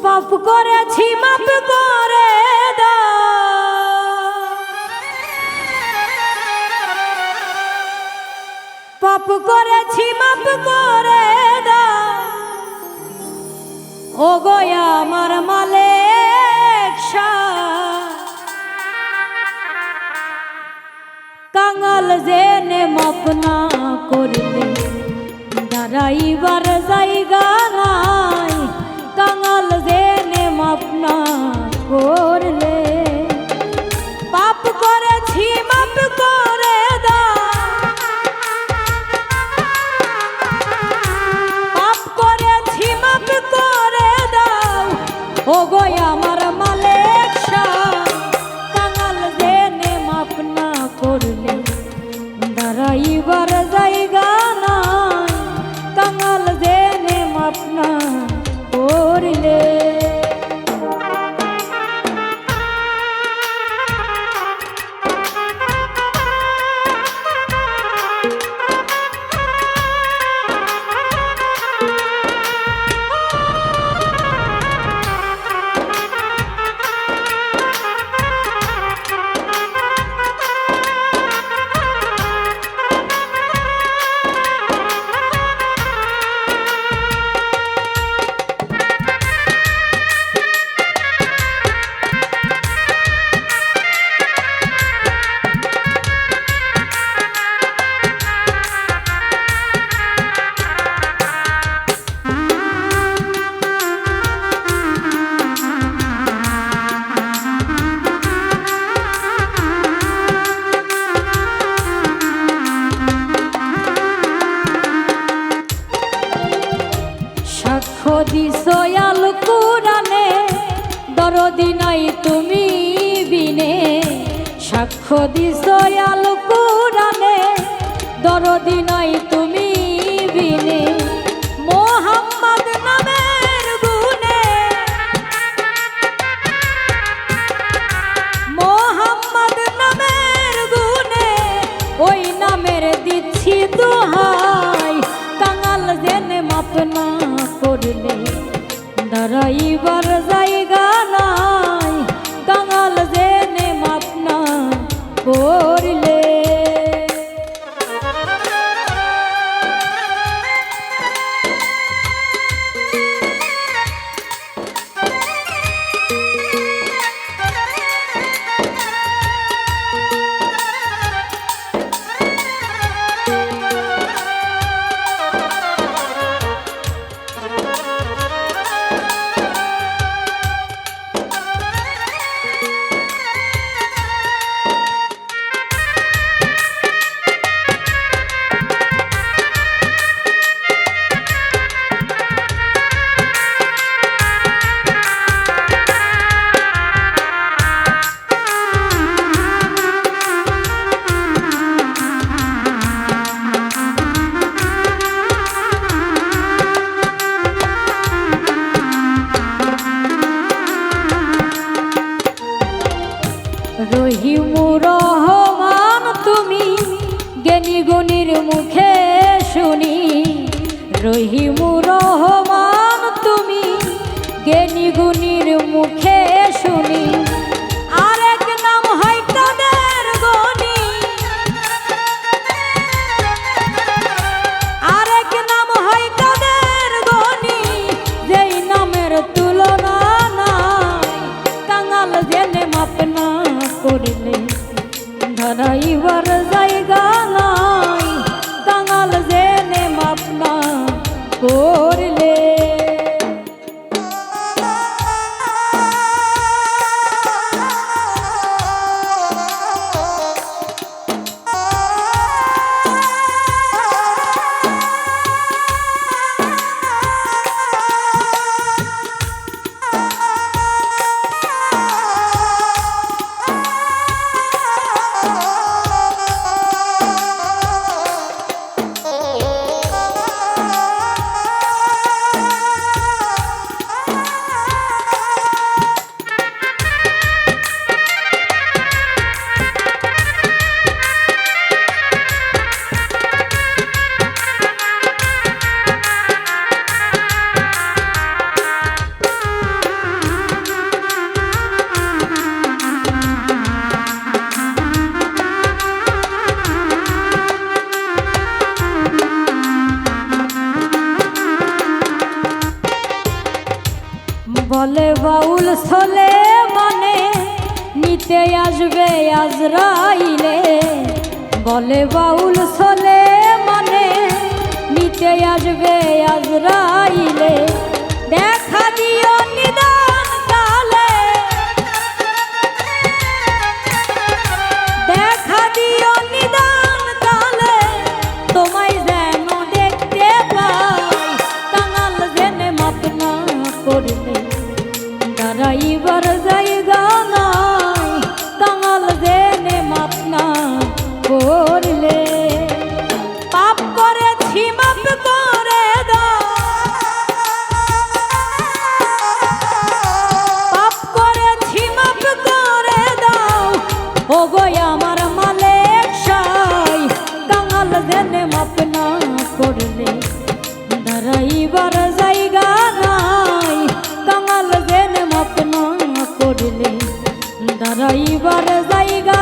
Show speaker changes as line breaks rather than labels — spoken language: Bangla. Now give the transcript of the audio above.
পাপ করেছি মাপ করে দাও, পাপ করেছি মাপ করে দাও, ও গো আমার মালিক কাঙাল জেনে মাপ না করলে দাঁড়াইবার জায়গা নাই, কাঙাল জেনে মাপ না করলে। পাপ করেছি মাপ করে দাও, পাপ করেছি মাপ করে দাও, ও গো আমার মালিক কাঙাল জেনে মাপ না করলে দাঁড়াইবার জায়গা নাই, কাঙাল জেনে মাপ না করলে। সাক্ষ্য দিছো আল কুরআনে দরদি নাই তুমি বিনে, সাক্ষ্য দিছো আল কুরআনে দরদি নাই তুমি বিনে, মোহাম্মদ নামের গুণে, মোহাম্মদ নামের গুণে ওই নামের দিচ্ছি দোহাই, কাঙাল জেনে মাপ না করলে দাঁড়াইবার জায়গা নাই, কাঙাল জেনে মাপ না করলে। রহিমুর রহমান তুমি জ্ঞানী গুণীর মুখে শুনি, রহিমুর রহমান তুমি জ্ঞানী গুণীর মুখে শুনি, আরেক নাম হয় কাদের গনি, আরেক নাম হয় কাদের গনি, যেই নামের তুলনা নাই, কাঙাল জেনে মাপ না করলে দাঁড়াইবার জায়গা নাই, কাঙাল জেনে মাপ না করলে। বলে বাউল ছলে মানে নিতে আসবে আজরাইলে, বলে বাউল ছলে মানে নিতে আসবে আজরাইলে, দেখা দিও নিদান কালে, দেখা দিও নিদান কালে, তোমায় যেন দেখতে পাই, কাঙাল জেনে মাপ না করলে দাঁড়াইবার জায়গা নাই, কাঙাল জেনে মাপ না করলে। পাপ করেছি মাপ করে দাও, পাপ করেছি মাপ করে দাও, ও গো আমার মালিক সাই, কাঙাল জেনে মাপ না করলে দাঁড়াইবার জায়গা নাই, কাঙাল জেনে মাপ না করলে দাঁড়াইবার জায়গা